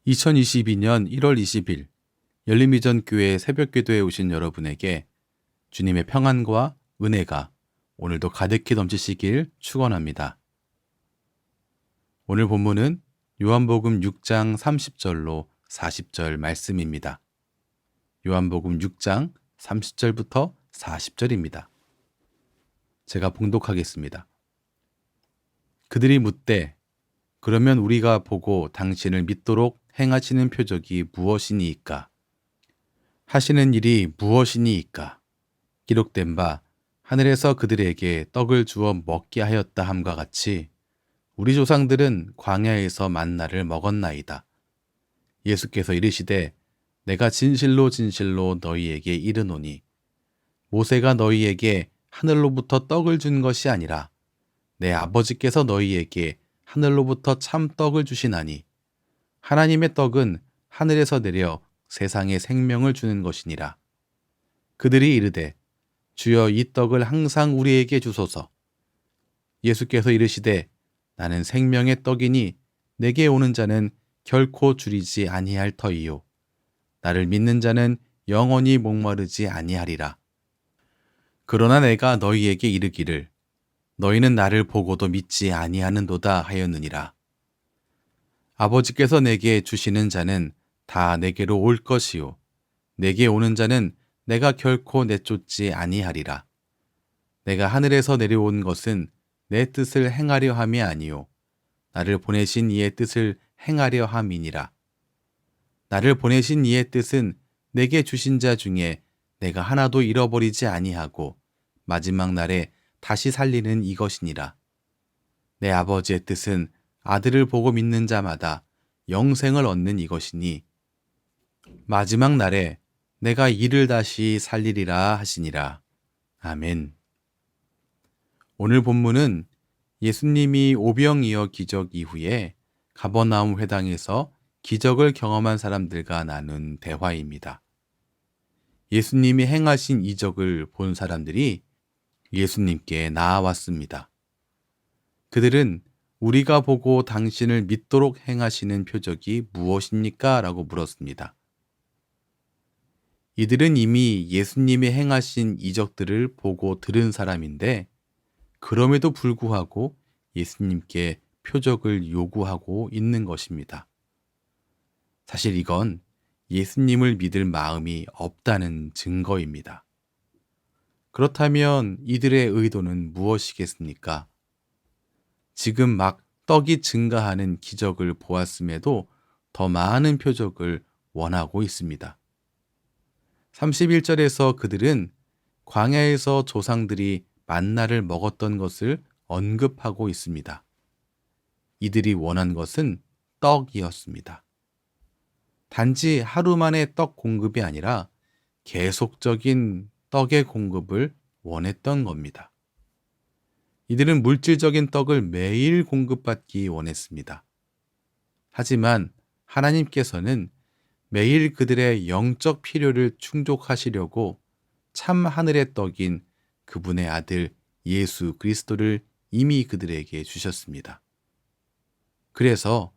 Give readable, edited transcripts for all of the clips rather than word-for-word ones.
2022년 1월 20일 열림비전교회 새벽기도에 오신 여러분에게 주님의 평안과 은혜가 오늘도 가득히 넘치시길 축원합니다. 오늘 본문은 요한복음 6장 30절로 40절 말씀입니다. 요한복음 6장 30절부터 40절입니다. 제가 봉독하겠습니다. 그들이 묻되 그러면 우리가 보고 당신을 믿도록 행하시는 표적이 무엇이니이까? 하시는 일이 무엇이니이까? 기록된 바 하늘에서 그들에게 떡을 주어 먹게 하였다 함과 같이 우리 조상들은 광야에서 만나를 먹었나이다. 예수께서 이르시되 내가 진실로 진실로 너희에게 이르노니 모세가 너희에게 하늘로부터 떡을 준 것이 아니라 내 아버지께서 너희에게 하늘로부터 참 떡을 주시나니 하나님의 떡은 하늘에서 내려 세상에 생명을 주는 것이니라. 그들이 이르되 주여 이 떡을 항상 우리에게 주소서. 예수께서 이르시되 나는 생명의 떡이니 내게 오는 자는 결코 줄이지 아니할 터이요 나를 믿는 자는 영원히 목마르지 아니하리라. 그러나 내가 너희에게 이르기를 너희는 나를 보고도 믿지 아니하는도다 하였느니라. 아버지께서 내게 주시는 자는 다 내게로 올 것이요 내게 오는 자는 내가 결코 내쫓지 아니하리라. 내가 하늘에서 내려온 것은 내 뜻을 행하려 함이 아니요 나를 보내신 이의 뜻을 행하려 함이니라. 나를 보내신 이의 뜻은 내게 주신 자 중에 내가 하나도 잃어버리지 아니하고 마지막 날에 다시 살리는 이것이니라. 내 아버지의 뜻은 아들을 보고 믿는 자마다 영생을 얻는 이것이니 마지막 날에 내가 이를 다시 살리리라 하시니라. 아멘. 오늘 본문은 예수님이 오병이어 기적 이후에 가버나움 회당에서 기적을 경험한 사람들과 나눈 대화입니다. 예수님이 행하신 이적을 본 사람들이 예수님께 나아왔습니다. 그들은 우리가 보고 당신을 믿도록 행하시는 표적이 무엇입니까? 라고 물었습니다. 이들은 이미 예수님이 행하신 이적들을 보고 들은 사람인데 그럼에도 불구하고 예수님께 표적을 요구하고 있는 것입니다. 사실 이건 예수님을 믿을 마음이 없다는 증거입니다. 그렇다면 이들의 의도는 무엇이겠습니까? 지금 막 떡이 증가하는 기적을 보았음에도 더 많은 표적을 원하고 있습니다. 31절에서 그들은 광야에서 조상들이 만나를 먹었던 것을 언급하고 있습니다. 이들이 원한 것은 떡이었습니다. 단지 하루 만에 떡 공급이 아니라 계속적인 떡의 공급을 원했던 겁니다. 이들은 물질적인 떡을 매일 공급받기 원했습니다. 하지만 하나님께서는 매일 그들의 영적 필요를 충족하시려고 참 하늘의 떡인 그분의 아들 예수 그리스도를 이미 그들에게 주셨습니다. 그래서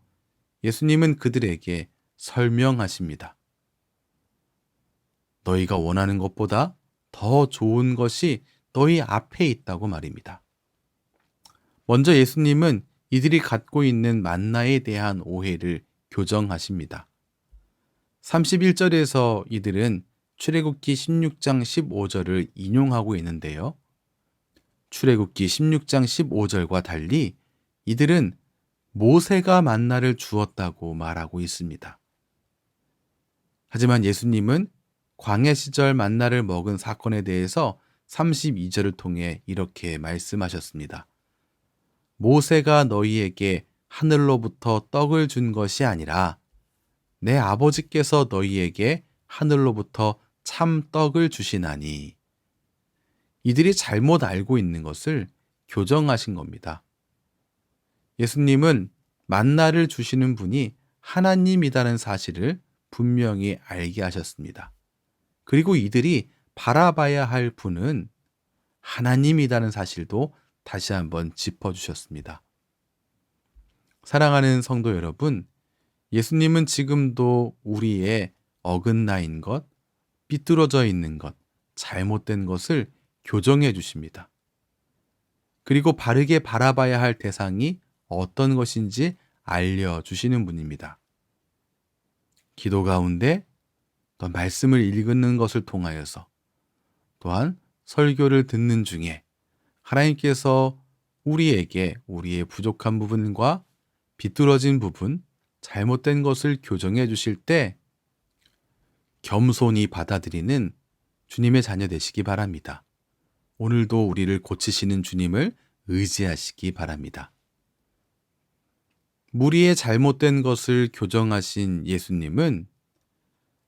예수님은 그들에게 설명하십니다. 너희가 원하는 것보다 더 좋은 것이 너희 앞에 있다고 말입니다. 먼저 예수님은 이들이 갖고 있는 만나에 대한 오해를 교정하십니다. 31절에서 이들은 출애굽기 16장 15절을 인용하고 있는데요. 출애굽기 16장 15절과 달리 이들은 모세가 만나를 주었다고 말하고 있습니다. 하지만 예수님은 광야 시절 만나를 먹은 사건에 대해서 32절을 통해 이렇게 말씀하셨습니다. 모세가 너희에게 하늘로부터 떡을 준 것이 아니라 내 아버지께서 너희에게 하늘로부터 참 떡을 주시나니. 이들이 잘못 알고 있는 것을 교정하신 겁니다. 예수님은 만나를 주시는 분이 하나님이라는 사실을 분명히 알게 하셨습니다. 그리고 이들이 바라봐야 할 분은 하나님이라는 사실도 다시 한번 짚어주셨습니다. 사랑하는 성도 여러분, 예수님은 지금도 우리의 어긋나인 것, 삐뚤어져 있는 것, 잘못된 것을 교정해 주십니다. 그리고 바르게 바라봐야 할 대상이 어떤 것인지 알려주시는 분입니다. 기도 가운데 또 말씀을 읽는 것을 통하여서 또한 설교를 듣는 중에 하나님께서 우리에게 우리의 부족한 부분과 비뚤어진 부분, 잘못된 것을 교정해 주실 때 겸손히 받아들이는 주님의 자녀 되시기 바랍니다. 오늘도 우리를 고치시는 주님을 의지하시기 바랍니다. 무리의 잘못된 것을 교정하신 예수님은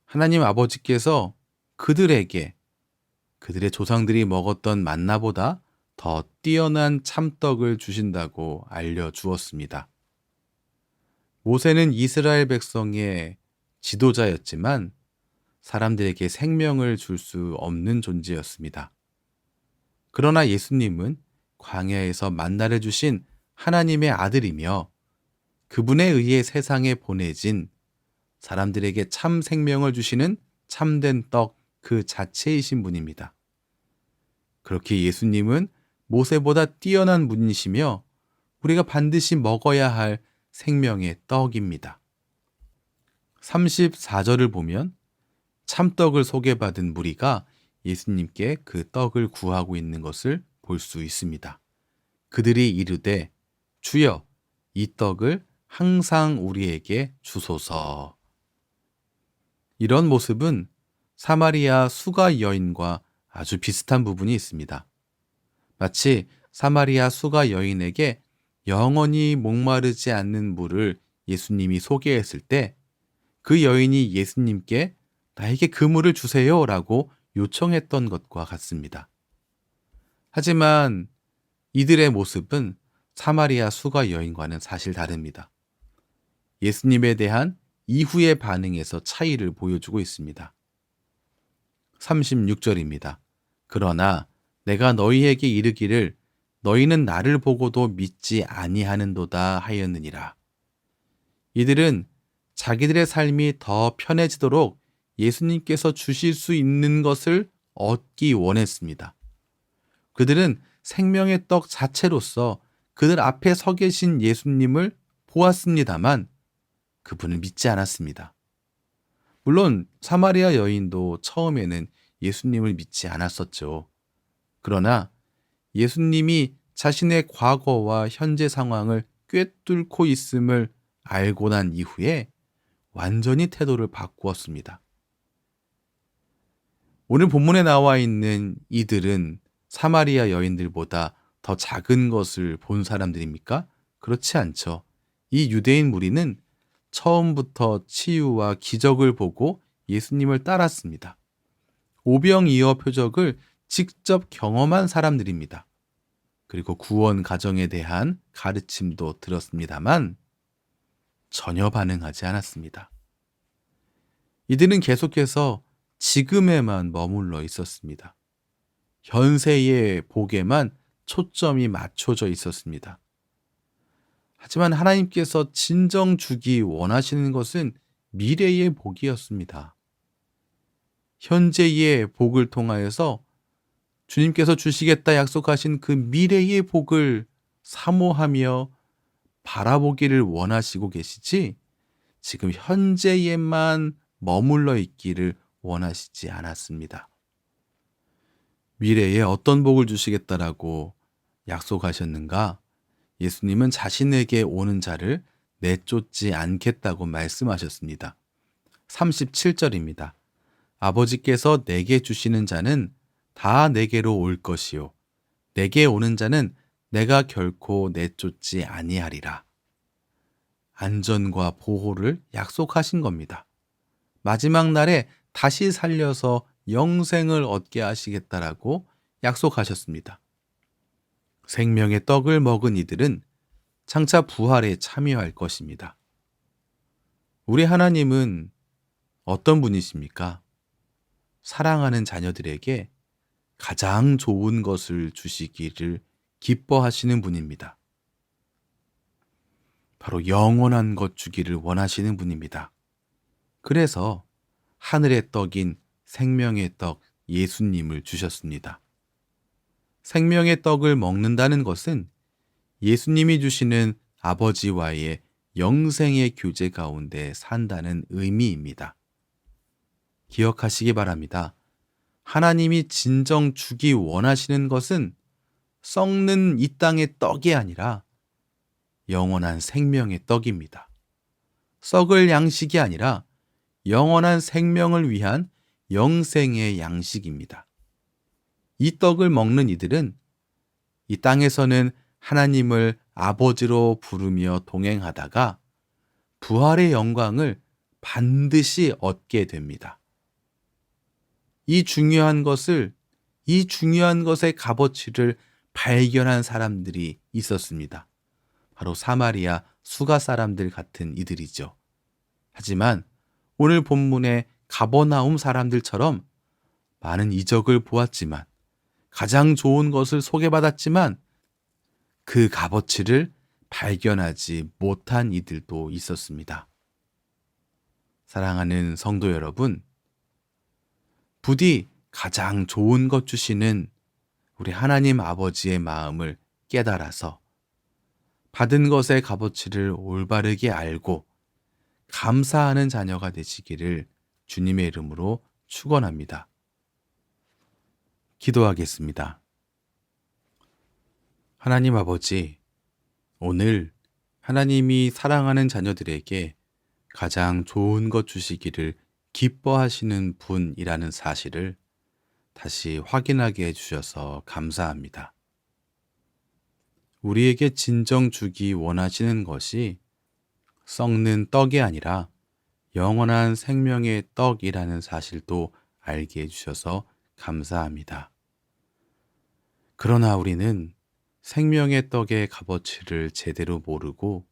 하나님 아버지께서 그들에게 그들의 조상들이 먹었던 만나보다 더 뛰어난 참떡을 주신다고 알려주었습니다. 모세는 이스라엘 백성의 지도자였지만 사람들에게 생명을 줄 수 없는 존재였습니다. 그러나 예수님은 광야에서 만나를 주신 하나님의 아들이며 그분에 의해 세상에 보내진 사람들에게 참 생명을 주시는 참된 떡 그 자체이신 분입니다. 그렇게 예수님은 모세보다 뛰어난 분이시며 우리가 반드시 먹어야 할 생명의 떡입니다. 34절을 보면 참떡을 소개받은 무리가 예수님께 그 떡을 구하고 있는 것을 볼 수 있습니다. 그들이 이르되 주여 이 떡을 항상 우리에게 주소서. 이런 모습은 사마리아 수가 여인과 아주 비슷한 부분이 있습니다. 마치 사마리아 수가 여인에게 영원히 목마르지 않는 물을 예수님이 소개했을 때 그 여인이 예수님께 나에게 그 물을 주세요 라고 요청했던 것과 같습니다. 하지만 이들의 모습은 사마리아 수가 여인과는 사실 다릅니다. 예수님에 대한 이후의 반응에서 차이를 보여주고 있습니다. 36절입니다. 그러나 내가 너희에게 이르기를 너희는 나를 보고도 믿지 아니하는도다 하였느니라. 이들은 자기들의 삶이 더 편해지도록 예수님께서 주실 수 있는 것을 얻기 원했습니다. 그들은 생명의 떡 자체로서 그들 앞에 서 계신 예수님을 보았습니다만 그분을 믿지 않았습니다. 물론 사마리아 여인도 처음에는 예수님을 믿지 않았었죠. 그러나 예수님이 자신의 과거와 현재 상황을 꿰뚫고 있음을 알고 난 이후에 완전히 태도를 바꾸었습니다. 오늘 본문에 나와 있는 이들은 사마리아 여인들보다 더 작은 것을 본 사람들입니까? 그렇지 않죠. 이 유대인 무리는 처음부터 치유와 기적을 보고 예수님을 따랐습니다. 오병이어 표적을 직접 경험한 사람들입니다. 그리고 구원 가정에 대한 가르침도 들었습니다만 전혀 반응하지 않았습니다. 이들은 계속해서 지금에만 머물러 있었습니다. 현세의 복에만 초점이 맞춰져 있었습니다. 하지만 하나님께서 진정 주기 원하시는 것은 미래의 복이었습니다. 현재의 복을 통하여서 주님께서 주시겠다 약속하신 그 미래의 복을 사모하며 바라보기를 원하시고 계시지 지금 현재에만 머물러 있기를 원하시지 않았습니다. 미래에 어떤 복을 주시겠다라고 약속하셨는가? 예수님은 자신에게 오는 자를 내쫓지 않겠다고 말씀하셨습니다. 37절입니다. 아버지께서 내게 주시는 자는 다 내게로 올 것이요 내게 오는 자는 내가 결코 내쫓지 아니하리라. 안전과 보호를 약속하신 겁니다. 마지막 날에 다시 살려서 영생을 얻게 하시겠다라고 약속하셨습니다. 생명의 떡을 먹은 이들은 장차 부활에 참여할 것입니다. 우리 하나님은 어떤 분이십니까? 사랑하는 자녀들에게 가장 좋은 것을 주시기를 기뻐하시는 분입니다. 바로 영원한 것 주기를 원하시는 분입니다. 그래서 하늘의 떡인 생명의 떡 예수님을 주셨습니다. 생명의 떡을 먹는다는 것은 예수님이 주시는 아버지와의 영생의 교제 가운데 산다는 의미입니다. 기억하시기 바랍니다. 하나님이 진정 주기 원하시는 것은 썩는 이 땅의 떡이 아니라 영원한 생명의 떡입니다. 썩을 양식이 아니라 영원한 생명을 위한 영생의 양식입니다. 이 떡을 먹는 이들은 이 땅에서는 하나님을 아버지로 부르며 동행하다가 부활의 영광을 반드시 얻게 됩니다. 이 중요한 것의 값어치를 발견한 사람들이 있었습니다. 바로 사마리아 수가 사람들 같은 이들이죠. 하지만 오늘 본문의 가버나움 사람들처럼 많은 이적을 보았지만, 가장 좋은 것을 소개받았지만 그 값어치를 발견하지 못한 이들도 있었습니다. 사랑하는 성도 여러분, 부디 가장 좋은 것 주시는 우리 하나님 아버지의 마음을 깨달아서 받은 것의 값어치를 올바르게 알고 감사하는 자녀가 되시기를 주님의 이름으로 축원합니다. 기도하겠습니다. 하나님 아버지, 오늘 하나님이 사랑하는 자녀들에게 가장 좋은 것 주시기를 기뻐하시는 분이라는 사실을 다시 확인하게 해주셔서 감사합니다. 우리에게 진정 주기 원하시는 것이 썩는 떡이 아니라 영원한 생명의 떡이라는 사실도 알게 해주셔서 감사합니다. 그러나 우리는 생명의 떡의 값어치를 제대로 모르고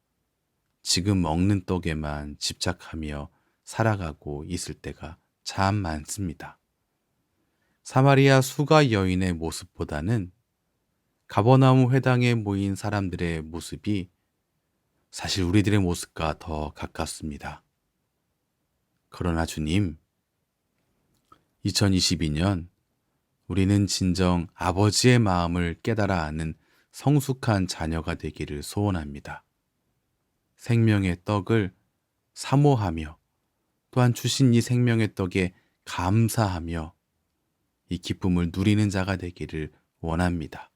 지금 먹는 떡에만 집착하며 살아가고 있을 때가 참 많습니다. 사마리아 수가 여인의 모습보다는 가버나움 회당에 모인 사람들의 모습이 사실 우리들의 모습과 더 가깝습니다. 그러나 주님, 2022년 우리는 진정 아버지의 마음을 깨달아 아는 성숙한 자녀가 되기를 소원합니다. 생명의 떡을 사모하며 또한 주신 이 생명의 떡에 감사하며 이 기쁨을 누리는 자가 되기를 원합니다.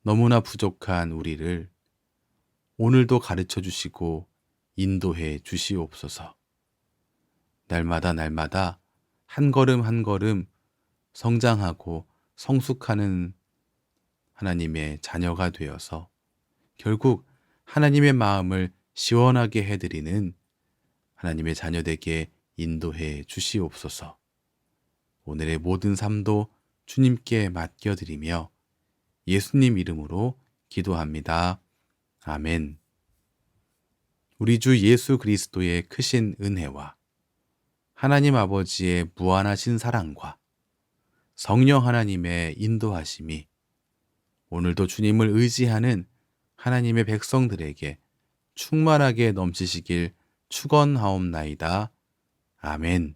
너무나 부족한 우리를 오늘도 가르쳐 주시고 인도해 주시옵소서. 날마다 한 걸음 한 걸음 성장하고 성숙하는 하나님의 자녀가 되어서 결국 하나님의 마음을 시원하게 해드리는 하나님의 자녀되게 인도해 주시옵소서. 오늘의 모든 삶도 주님께 맡겨드리며 예수님 이름으로 기도합니다. 아멘. 우리 주 예수 그리스도의 크신 은혜와 하나님 아버지의 무한하신 사랑과 성령 하나님의 인도하심이 오늘도 주님을 의지하는 하나님의 백성들에게 충만하게 넘치시길 축원하옵나이다. 아멘.